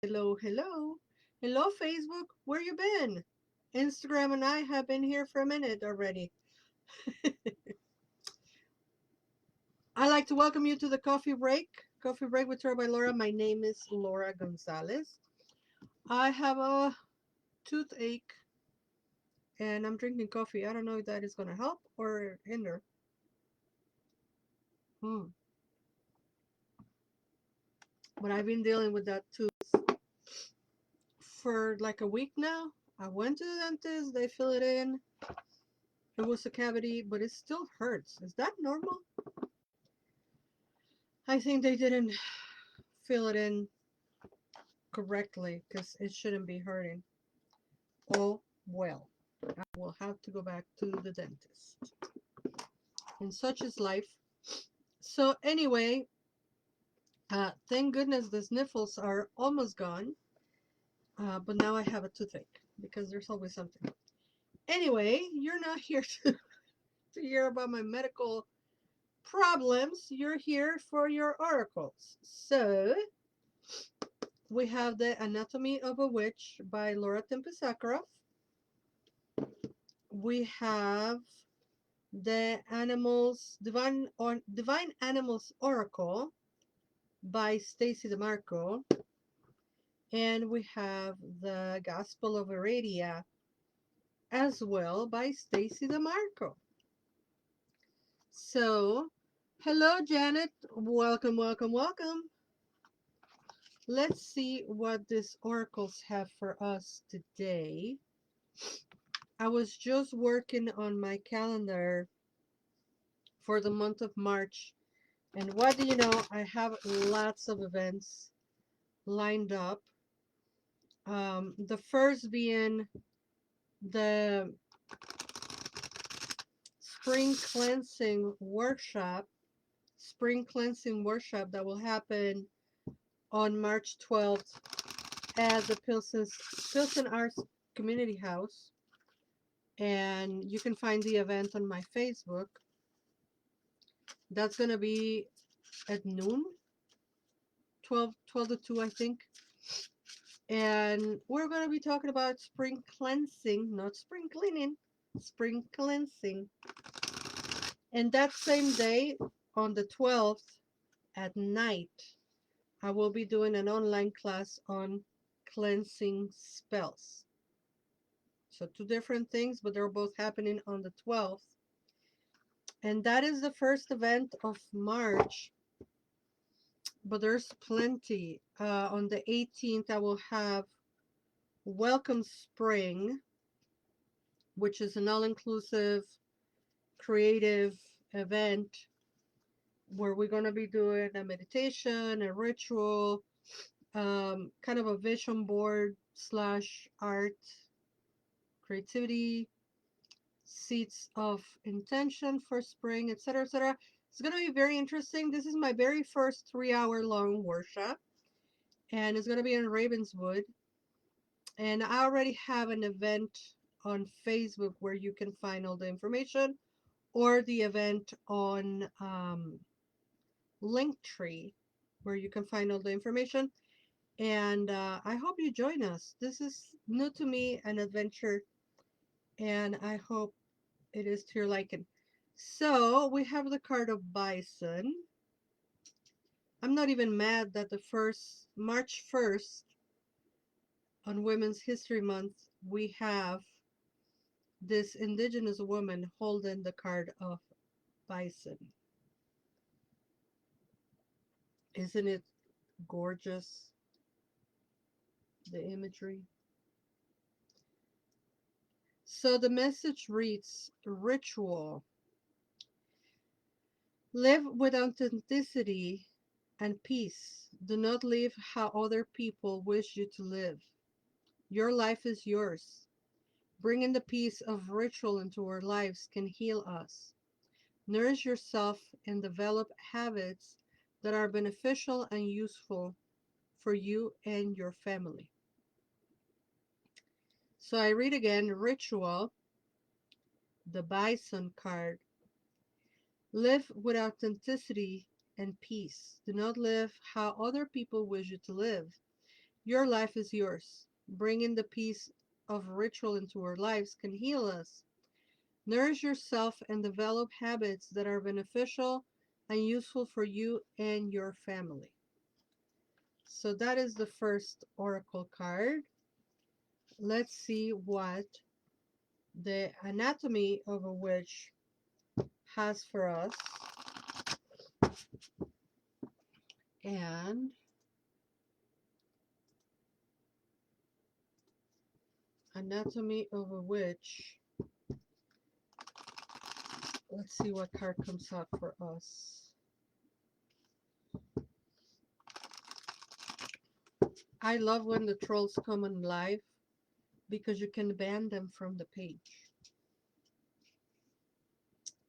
Hello, hello. Hello, Facebook. Where you been? Instagram and I have been here for a minute already. I'd like to welcome you to the Coffee Break. Coffee Break with Her by Laura. My name is Laura González. I have a toothache and I'm drinking coffee. I don't know if that is going to help or hinder. Hmm. But I've been dealing with that tooth for like a week now. I went to the dentist, they fill it in. It was a cavity, but it still hurts. Is that normal? I think they didn't fill it in correctly because it shouldn't be hurting. Oh, well, I will have to go back to the dentist. And such is life. So, anyway, thank goodness the sniffles are almost gone. But now I have a toothache because there's always something. Anyway, you're not here to hear about my medical problems. You're here for your oracles. So, we have The Anatomy of a Witch by Laura Sakharov. We have the Divine Animals Oracle by Stacy DeMarco, and we have the Gospel of Aradia as well by Stacy DeMarco. So, hello Janet, welcome, welcome, welcome. Let's see what these oracles have for us today. I was just working on my calendar for the month of March, and what do you know? I have lots of events lined up. The first being the spring cleansing workshop that will happen on March 12th at the Pilsen Arts Community House. And you can find the event on my Facebook. That's going to be at noon, 12 to 2, I think. And we're going to be talking about spring cleansing, not spring cleaning, spring cleansing. And that same day, on the 12th at night, I will be doing an online class on cleansing spells. So two different things, but they're both happening on the 12th. And that is the first event of March, but there's plenty. On the 18th, I will have Welcome Spring, which is an all-inclusive creative event where we're going to be doing a meditation, a ritual, kind of a vision board slash art, creativity, seeds of intention for spring, etc., etc. It's going to be very interesting. This is my very first 3 hour long workshop, and it's going to be in Ravenswood. And I already have an event on Facebook where you can find all the information, or the event on Linktree where you can find all the information. And I hope you join us. This is new to me, an adventure, and I hope it is to your liking. So we have the card of Bison. I'm not even mad that the first March 1st on Women's History Month we have this indigenous woman holding the card of Bison. Isn't it gorgeous? The imagery. So the message reads, ritual. Live with authenticity and peace. Do not live how other people wish you to live. Your life is yours. Bringing the peace of ritual into our lives can heal us. Nourish yourself and develop habits that are beneficial and useful for you and your family. So I read again, ritual, the Bison card. Live with authenticity and peace. Do not live how other people wish you to live. Your life is yours. Bringing the piece of ritual into our lives can heal us. Nourish yourself and develop habits that are beneficial and useful for you and your family. So that is the first oracle card. Let's see what the anatomy of a witch has for us. And anatomy of a witch. Let's see what card comes out for us. I love when the trolls come on live because you can ban them from the page.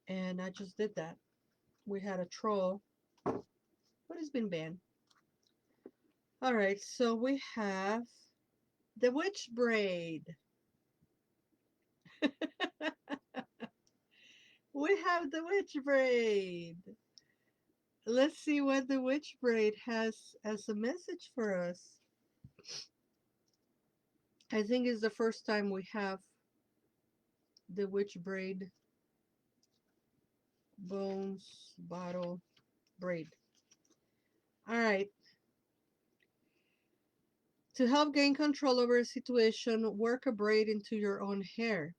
And I just did that. We had a troll, but it's been banned. All right, so we have the witch braid. We have the witch braid. Let's see what the witch braid has as a message for us. I think it's the first time we have the witch braid bones bottle braid. All right. To help gain control over a situation, work a braid into your own hair.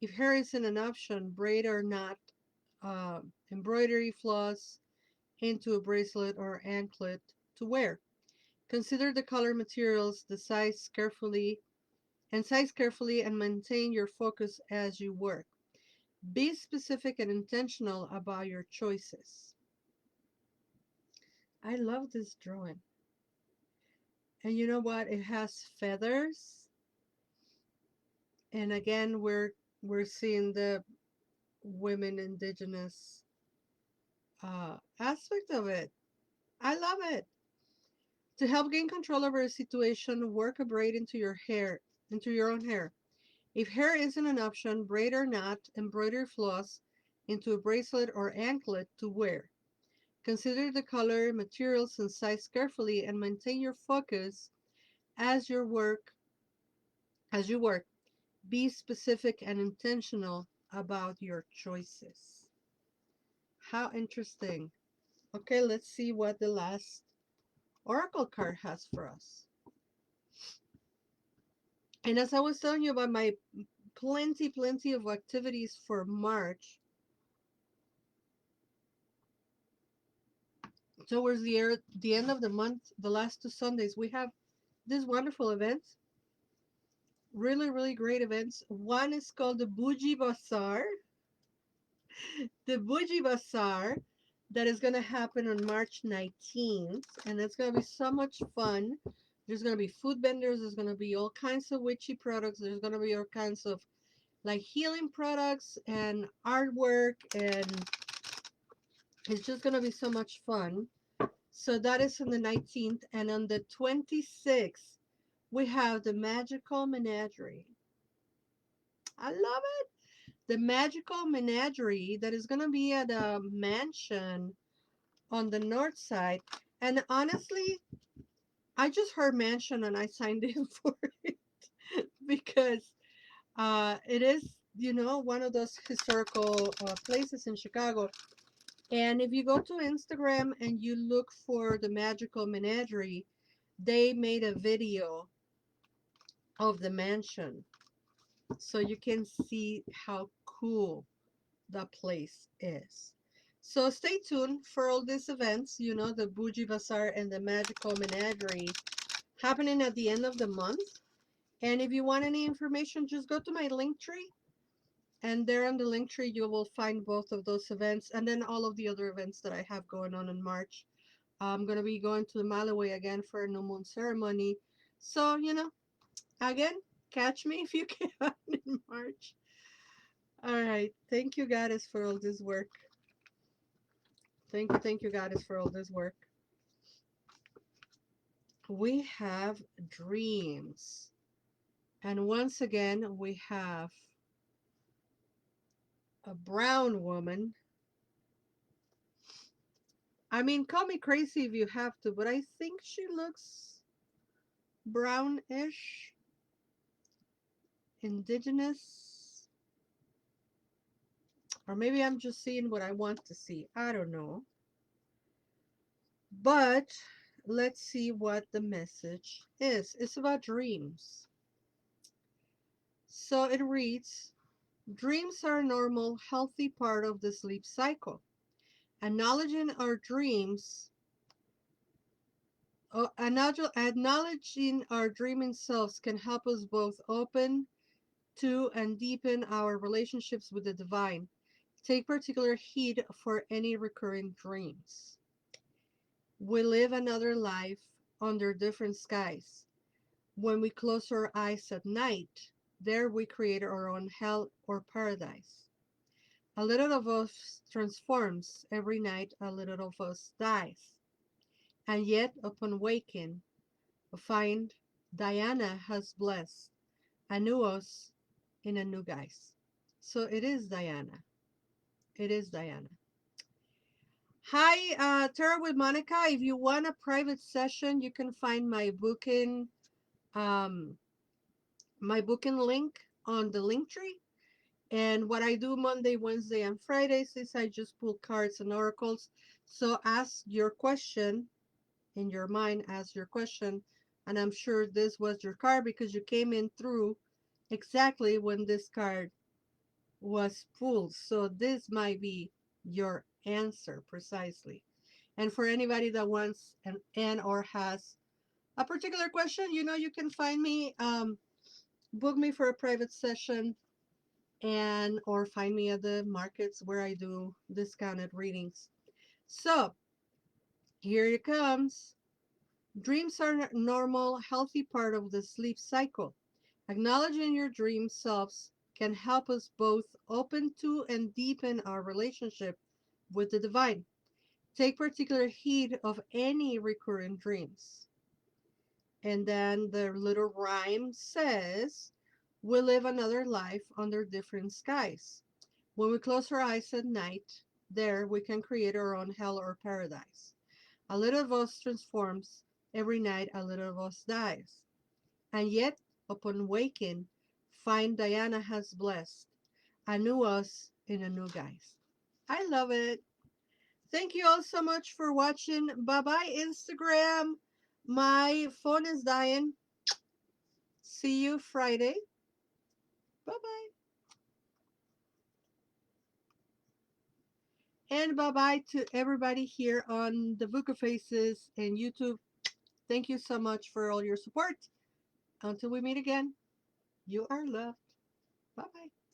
If hair isn't an option, braid or not, embroidery floss into a bracelet or anklet to wear. Consider the color materials, the size carefully and maintain your focus as you work. Be specific and intentional about your choices. I love this drawing. And you know what? It has feathers. And again, we're seeing the women indigenous aspect of it. I love it. To help gain control over a situation, work a braid into your hair, into your own hair. If hair isn't an option, braid or not, embroider floss into a bracelet or anklet to wear. Consider the color, materials, and size carefully and maintain your focus as your work as you work. Be specific and intentional about your choices. How interesting. Okay, let's see what the last oracle card has for us. And as I was telling you about my plenty of activities for March, towards the end of the month, the last 2 Sundays, we have these wonderful events, really great events. One is called the Bougie Bazaar, that is going to happen on March 19th, and it's going to be so much fun. There's going to be food vendors, there's going to be all kinds of witchy products, there's going to be all kinds of like healing products and artwork, and it's just going to be so much fun. So that is on the 19th, and on the 26th, we have the Magical Menagerie. I love it. The Magical Menagerie that is going to be at a mansion on the north side. And honestly, I just heard mansion and I signed in for it because it is, one of those historical places in Chicago. And if you go to Instagram and you look for the Magical Menagerie, they made a video of the mansion. So you can see how cool the place is. So stay tuned for all these events, the Bougie Bazaar and the Magical Menagerie happening at the end of the month. And if you want any information, just go to my link tree. And there on the link tree, you will find both of those events and then all of the other events that I have going on in March. I'm going to be going to the Malawi again for a new moon ceremony. So, again, catch me if you can in March. All right. Thank you, Goddess, for all this work. Thank you, Goddess, for all this work. We have dreams. And once again, we have a brown woman. I mean, call me crazy if you have to, but I think she looks brownish, indigenous, or maybe I'm just seeing what I want to see. I don't know. But let's see what the message is. It's about dreams. So it reads, dreams are a normal, healthy part of the sleep cycle. Acknowledging our dreams, acknowledging our dreaming selves can help us both open to and deepen our relationships with the divine. Take particular heed for any recurring dreams. We live another life under different skies. When we close our eyes at night, there we create our own hell or paradise. A little of us transforms every night, a little of us dies. And yet, upon waking, we find Diana has blessed a new us in a new guise. So it is Diana. It is Diana. Hi, Tara with Monica. If you want a private session, you can find um, my booking link on the link tree. And what I do Monday, Wednesday, and Fridays is I just pull cards and oracles. So ask your question in your mind, ask your question. And I'm sure this was your card because you came in through exactly when this card was pulled. So this might be your answer precisely. And for anybody that wants and or has a particular question, you can find me, book me for a private session and or find me at the markets where I do discounted readings. So here it comes. Dreams are a normal, healthy part of the sleep cycle. Acknowledging your dream selves can help us both open to and deepen our relationship with the divine. Take particular heed of any recurring dreams. And then the little rhyme says, we live another life under different skies. When we close our eyes at night, there we can create our own hell or paradise. A little of us transforms, every night a little of us dies. And yet, upon waking, find Diana has blessed a new us in a new guise. I love it. Thank you all so much for watching. Bye bye, Instagram. My phone is dying. See you Friday. Bye bye. And bye bye to everybody here on the Vuka Faces and YouTube. Thank you so much for all your support. Until we meet again, you are loved. Bye bye.